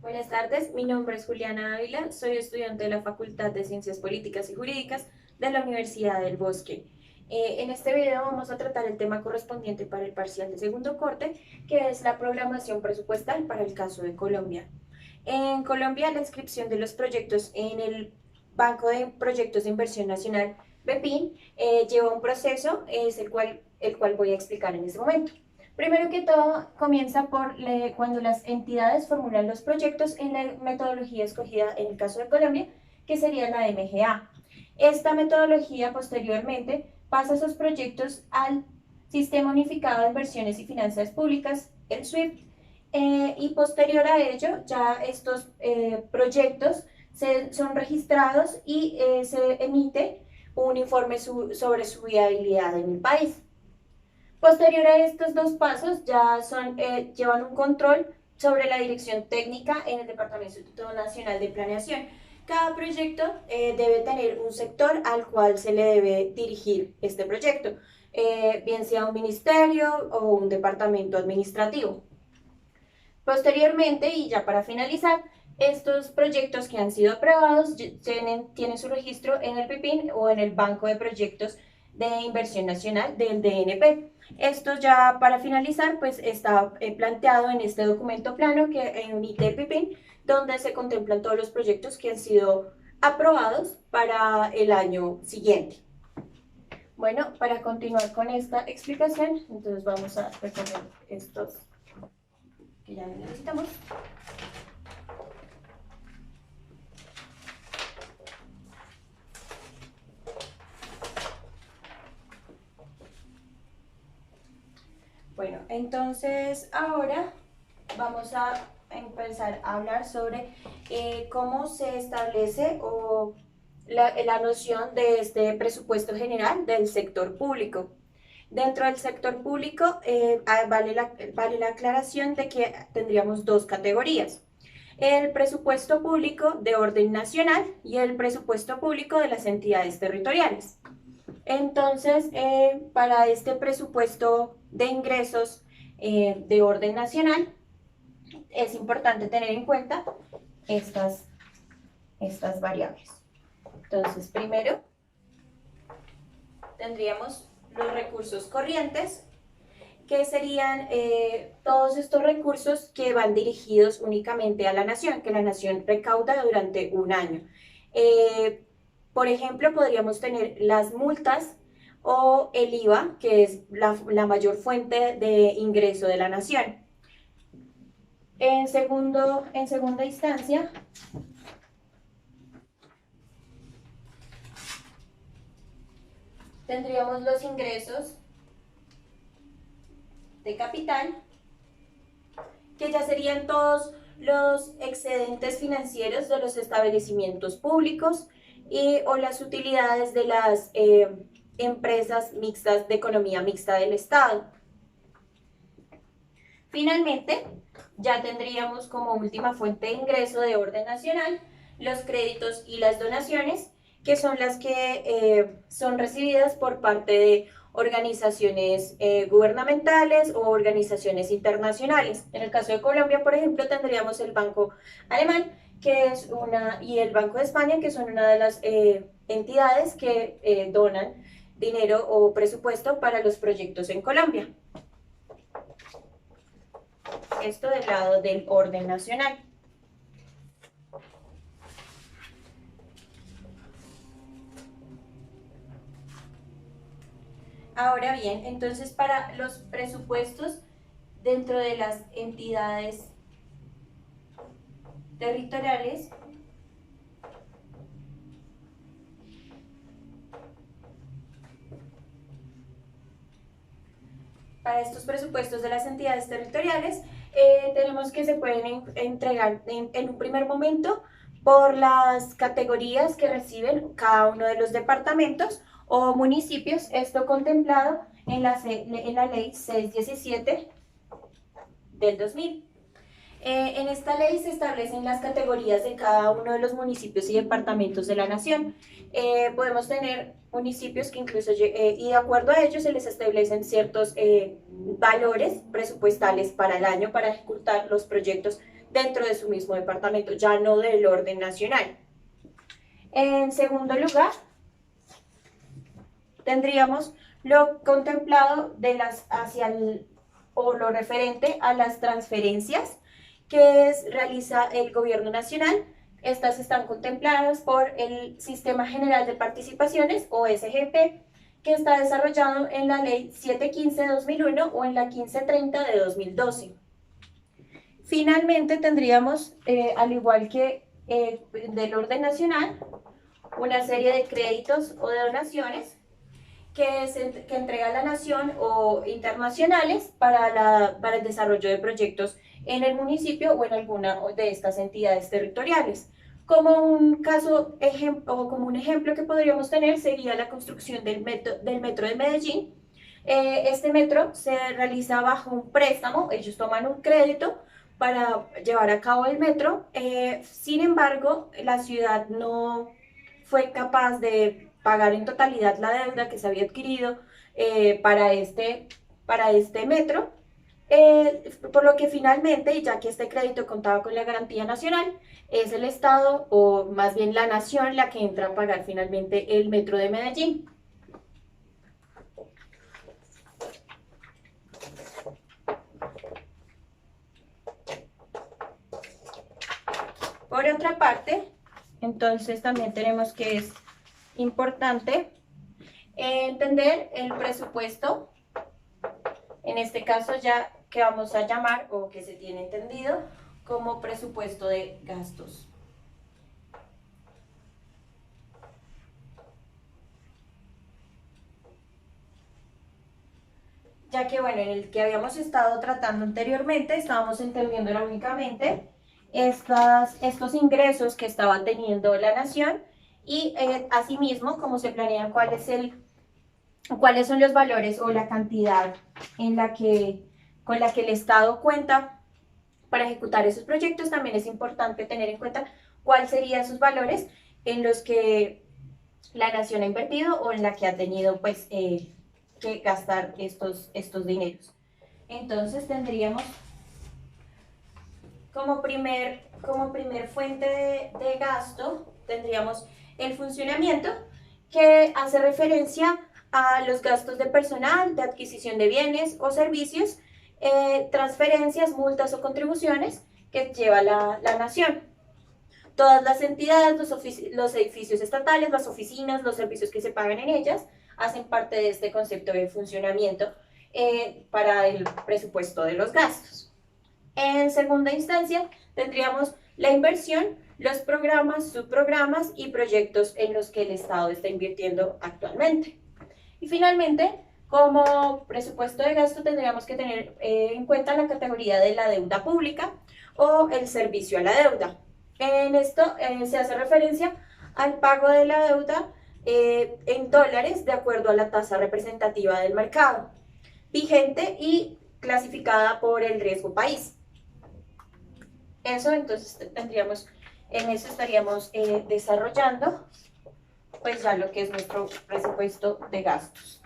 Buenas tardes, mi nombre es Juliana Ávila, soy estudiante de la Facultad de Ciencias Políticas y Jurídicas de la Universidad del Bosque. En este video vamos a tratar el tema correspondiente para el parcial de segundo corte, que es la programación presupuestal para el caso de Colombia. En Colombia, la inscripción de los proyectos en el Banco de Proyectos de Inversión Nacional, BEPIN, lleva un proceso, es el cual voy a explicar en este momento. Primero que todo, comienza por cuando las entidades formulan los proyectos en la metodología escogida en el caso de Colombia, que sería la MGA. Esta metodología posteriormente pasa esos proyectos al Sistema Unificado de Inversiones y Finanzas Públicas, el SWIFT, y posterior a ello ya estos proyectos son registrados y se emite un informe sobre su viabilidad en el país. Posterior a estos dos pasos, llevan un control sobre la dirección técnica en el Departamento Nacional de Planeación. Cada proyecto debe tener un sector al cual se le debe dirigir este proyecto, bien sea un ministerio o un departamento administrativo. Posteriormente, y ya para finalizar, estos proyectos que han sido aprobados tienen su registro en el PIPIN o en el Banco de Proyectos de Inversión Nacional del DNP. Esto ya para finalizar, pues está planteado en este documento plano que emite el PIPIN, donde se contemplan todos los proyectos que han sido aprobados para el año siguiente. Bueno, para continuar con esta explicación, entonces vamos a recorrer estos que ya necesitamos. Bueno, entonces ahora vamos a empezar a hablar sobre cómo se establece la noción de este presupuesto general del sector público. Dentro del sector público vale la aclaración de que tendríamos dos categorías: el presupuesto público de orden nacional y el presupuesto público de las entidades territoriales. Entonces, para este presupuesto de ingresos de orden nacional, es importante tener en cuenta estas variables. Entonces, primero tendríamos los recursos corrientes, que serían todos estos recursos que van dirigidos únicamente a la nación, que la nación recauda durante un año. Por ejemplo, podríamos tener las multas o el IVA, que es la mayor fuente de ingreso de la nación. En segunda instancia, tendríamos los ingresos de capital, que ya serían todos los excedentes financieros de los establecimientos públicos o las utilidades de las empresas mixtas de economía mixta del Estado. Finalmente, ya tendríamos como última fuente de ingreso de orden nacional los créditos y las donaciones, que son las que son recibidas por parte de organizaciones gubernamentales o organizaciones internacionales. En el caso de Colombia, por ejemplo, tendríamos el Banco Alemán y el Banco de España, que son una de las entidades que donan dinero o presupuesto para los proyectos en Colombia. Esto del lado del orden nacional. Ahora bien, entonces para los presupuestos dentro de las entidades territoriales, para estos presupuestos de las entidades territoriales, tenemos que se pueden entregar en un primer momento por las categorías que reciben cada uno de los departamentos o municipios, esto contemplado en la ley 617 del 2000. En esta ley se establecen las categorías de cada uno de los municipios y departamentos de la nación. Podemos tener municipios que incluso, y de acuerdo a ellos se les establecen ciertos valores presupuestales para el año para ejecutar los proyectos dentro de su mismo departamento, ya no del orden nacional. En segundo lugar, tendríamos lo contemplado de las hacia el, o lo referente a las transferencias que realiza el gobierno nacional. Estas están contempladas por el Sistema General de Participaciones, o SGP, que está desarrollado en la Ley 715 de 2001 o en la 1530 de 2012. Finalmente tendríamos, al igual que del orden nacional, una serie de créditos o de donaciones que entrega la nación o internacionales para el desarrollo de proyectos en el municipio o en alguna de estas entidades territoriales. Como un caso o como un ejemplo que podríamos tener sería la construcción del metro de Medellín. Este metro se realiza bajo un préstamo, ellos toman un crédito para llevar a cabo el metro. Sin embargo, la ciudad no fue capaz de pagar en totalidad la deuda que se había adquirido para este metro, por lo que finalmente, y ya que este crédito contaba con la garantía nacional, es el Estado, o más bien la nación, la que entra a pagar finalmente el metro de Medellín. Por otra parte, entonces también tenemos que es importante entender el presupuesto, en este caso ya que vamos a llamar o que se tiene entendido como presupuesto de gastos. Ya que, bueno, en el que habíamos estado tratando anteriormente, estábamos entendiendo únicamente estos ingresos que estaba teniendo la nación y asimismo cómo se planea cuáles son los valores o la cantidad con la que el Estado cuenta para ejecutar esos proyectos. También es importante tener en cuenta cuáles serían sus valores en los que la nación ha invertido o en la que ha tenido pues que gastar estos dineros. Entonces tendríamos como primer fuente de gasto, tendríamos el funcionamiento, que hace referencia a los gastos de personal, de adquisición de bienes o servicios, transferencias, multas o contribuciones que lleva la nación. Todas las entidades, los edificios estatales, las oficinas, los servicios que se pagan en ellas, hacen parte de este concepto de funcionamiento para el presupuesto de los gastos. En segunda instancia, tendríamos la inversión, los programas, subprogramas y proyectos en los que el Estado está invirtiendo actualmente. Y finalmente, como presupuesto de gasto, tendríamos que tener en cuenta la categoría de la deuda pública o el servicio a la deuda. En esto se hace referencia al pago de la deuda en dólares de acuerdo a la tasa representativa del mercado, vigente y clasificada por el riesgo país. Eso entonces tendríamos, en eso estaríamos desarrollando pues ya lo que es nuestro presupuesto de gastos.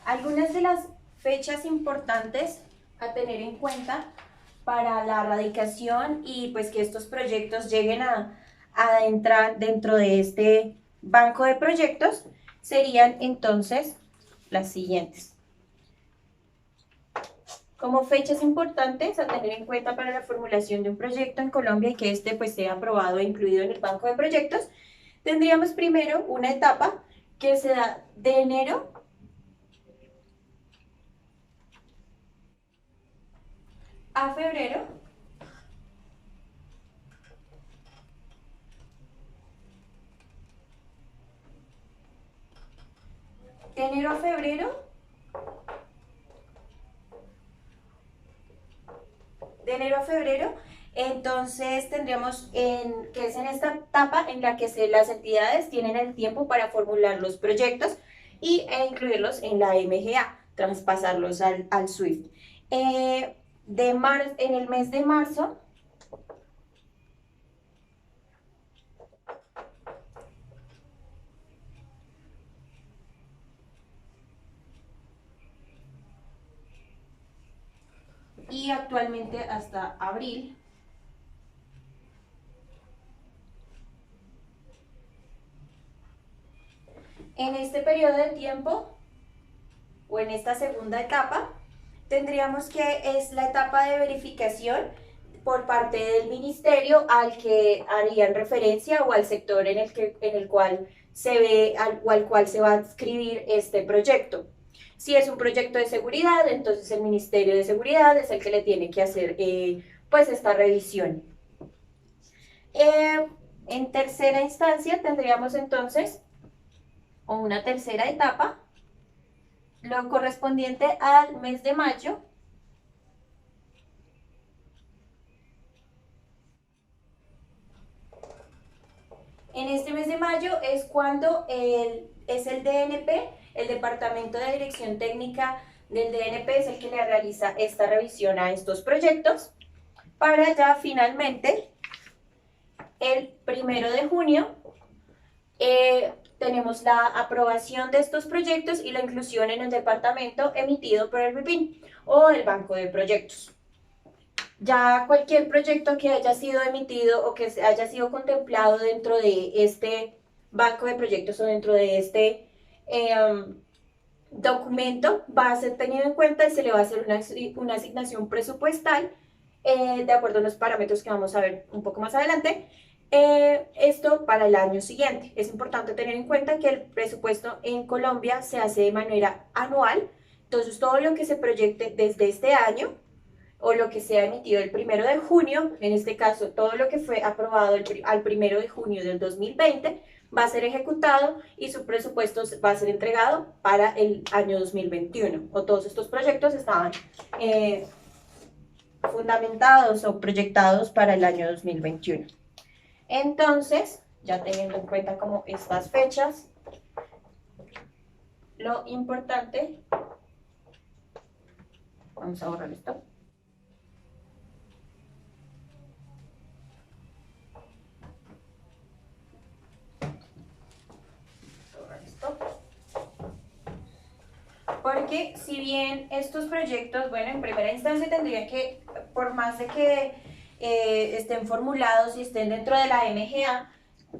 Algunas de las fechas importantes a tener en cuenta para la radicación y pues que estos proyectos lleguen a entrar dentro de este banco de proyectos serían entonces las siguientes. Como fechas importantes a tener en cuenta para la formulación de un proyecto en Colombia y que este pues sea aprobado e incluido en el banco de proyectos, tendríamos primero una etapa que se da de enero a febrero, de enero a febrero, de enero a febrero. Entonces tendríamos que es en esta etapa en la que las entidades tienen el tiempo para formular los proyectos e incluirlos en la MGA, traspasarlos al SWIFT. En el mes de marzo y actualmente hasta abril. En este periodo de tiempo o en esta segunda etapa tendríamos que es la etapa de verificación por parte del ministerio al que harían referencia o al sector en el cual se ve o al cual se va a adscribir este proyecto. Si es un proyecto de seguridad, entonces el Ministerio de Seguridad es el que le tiene que hacer pues esta revisión. En tercera instancia tendríamos entonces o una tercera etapa, lo correspondiente al mes de mayo. En este mes de mayo es cuando es el DNP, el Departamento de Dirección Técnica del DNP es el que le realiza esta revisión a estos proyectos para ya finalmente el 1 de junio tenemos la aprobación de estos proyectos y la inclusión en el departamento emitido por el BIPIN o el Banco de Proyectos. Ya cualquier proyecto que haya sido emitido o que haya sido contemplado dentro de este banco de proyectos o dentro de este documento va a ser tenido en cuenta y se le va a hacer una asignación presupuestal de acuerdo a los parámetros que vamos a ver un poco más adelante. Esto para el año siguiente. Es importante tener en cuenta que el presupuesto en Colombia se hace de manera anual, entonces todo lo que se proyecte desde este año o lo que sea emitido el 1 de junio, en este caso todo lo que fue aprobado al 1 de junio del 2020, va a ser ejecutado y su presupuesto va a ser entregado para el año 2021. O todos estos proyectos estaban fundamentados o proyectados para el año 2021. Entonces, ya teniendo en cuenta como estas fechas, lo importante, vamos a borrar esto. Porque si bien estos proyectos, bueno, en primera instancia tendrían que, por más de que estén formulados y estén dentro de la MGA,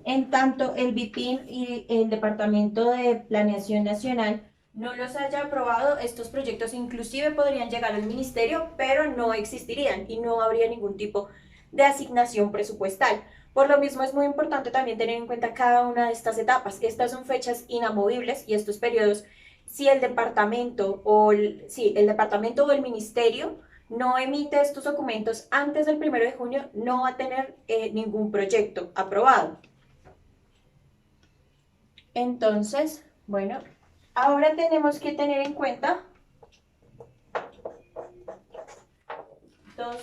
en tanto el BIPIN y el Departamento de Planeación Nacional no los haya aprobado, estos proyectos inclusive podrían llegar al ministerio, pero no existirían y no habría ningún tipo de asignación presupuestal. Por lo mismo es muy importante también tener en cuenta cada una de estas etapas. Estas son fechas inamovibles y estos periodos, si el departamento o el departamento o el ministerio no emite estos documentos antes del 1 de junio, no va a tener ningún proyecto aprobado. Entonces, bueno, ahora tenemos que tener en cuenta dos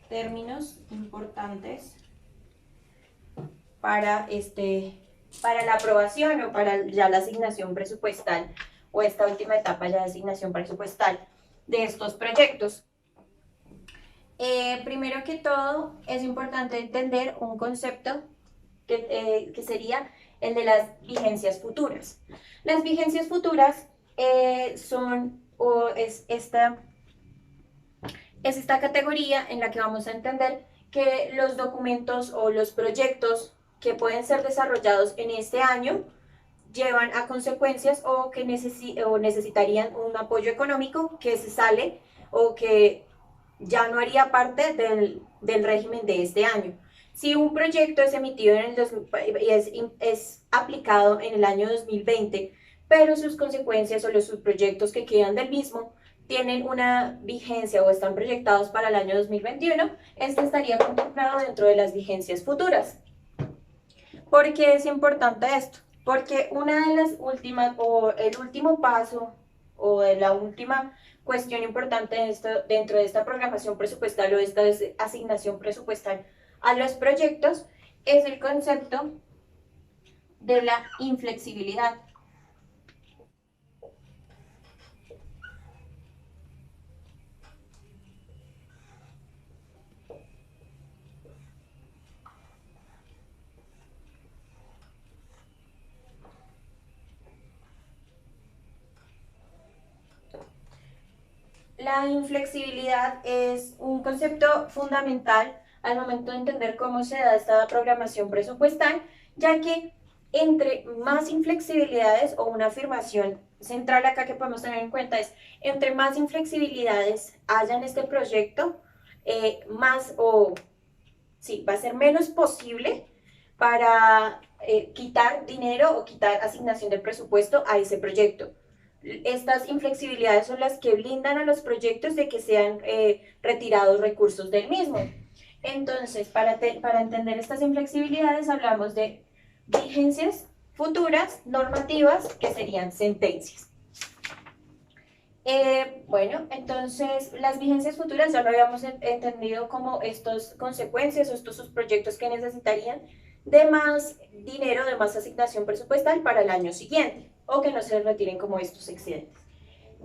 términos importantes para, para la aprobación o para ya la asignación presupuestal o esta última etapa ya de asignación presupuestal de estos proyectos. Primero que todo, es importante entender un concepto que sería el de las vigencias futuras. Las vigencias futuras son, o es esta categoría en la que vamos a entender que los documentos o los proyectos que pueden ser desarrollados en este año llevan a consecuencias o que necesitarían un apoyo económico que se sale o que ya no haría parte del régimen de este año. Si un proyecto es emitido en es aplicado en el año 2020, pero sus consecuencias o los subproyectos que quedan del mismo tienen una vigencia o están proyectados para el año 2021, este estaría contemplado dentro de las vigencias futuras. ¿Por qué es importante esto? Porque una de las últimas, o el último paso, o de la última cuestión importante dentro de esta programación presupuestal o esta asignación presupuestal a los proyectos, es el concepto de la inflexibilidad. la inflexibilidad es un concepto fundamental al momento de entender cómo se da esta programación presupuestal, ya que entre más inflexibilidades, o una afirmación central acá que podemos tener en cuenta es, entre más inflexibilidades haya en este proyecto, más o sí, va a ser menos posible para quitar dinero o quitar asignación de presupuesto a ese proyecto. Estas inflexibilidades son las que blindan a los proyectos de que sean retirados recursos del mismo. Entonces, para entender estas inflexibilidades hablamos de vigencias futuras normativas, que serían sentencias. Bueno, entonces las vigencias futuras ya lo habíamos entendido como estas consecuencias o estos proyectos que necesitarían de más dinero, de más asignación presupuestal para el año siguiente, o que no se retiren como estos excedentes.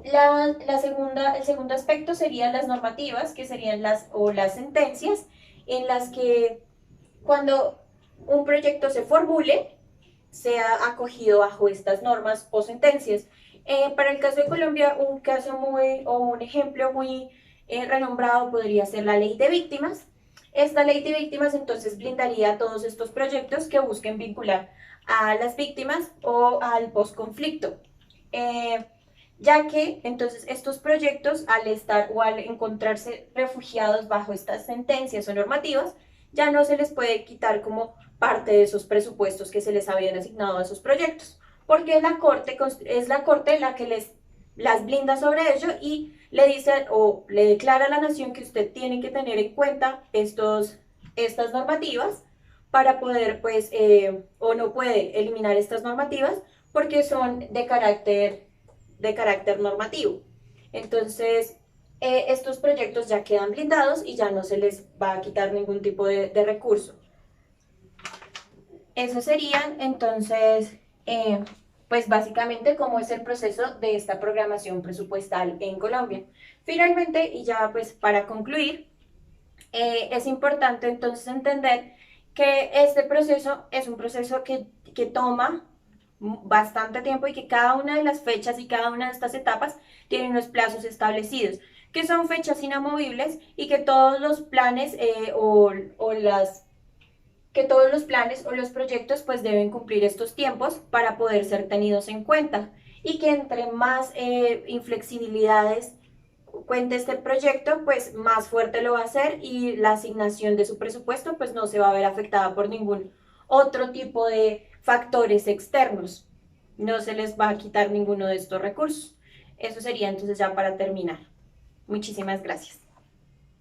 El segundo aspecto serían las normativas, que serían las sentencias, en las que cuando un proyecto se formule, sea acogido bajo estas normas o sentencias. Para el caso de Colombia, un ejemplo muy renombrado podría ser la ley de víctimas. Esta ley de víctimas entonces blindaría todos estos proyectos que busquen vincular a las víctimas o al posconflicto. Ya que entonces estos proyectos, al estar o al encontrarse refugiados bajo estas sentencias o normativas, ya no se les puede quitar como parte de esos presupuestos que se les habían asignado a esos proyectos, porque es la corte la que las blinda sobre ello y le dice o le declara a la nación que usted tiene que tener en cuenta estas normativas para poder, pues, o no puede eliminar estas normativas porque son de carácter normativo. Entonces, estos proyectos ya quedan blindados y ya no se les va a quitar ningún tipo de recurso. Eso serían entonces, pues básicamente cómo es el proceso de esta programación presupuestal en Colombia. Finalmente, y ya pues para concluir, es importante entonces entender que este proceso es un proceso que toma bastante tiempo y que cada una de las fechas y cada una de estas etapas tiene unos plazos establecidos, que son fechas inamovibles y que todos los planes que todos los planes o los proyectos pues deben cumplir estos tiempos para poder ser tenidos en cuenta, y que entre más inflexibilidades cuente este proyecto, pues más fuerte lo va a hacer y la asignación de su presupuesto pues no se va a ver afectada por ningún otro tipo de factores externos. No se les va a quitar ninguno de estos recursos. Eso sería entonces ya para terminar. Muchísimas gracias.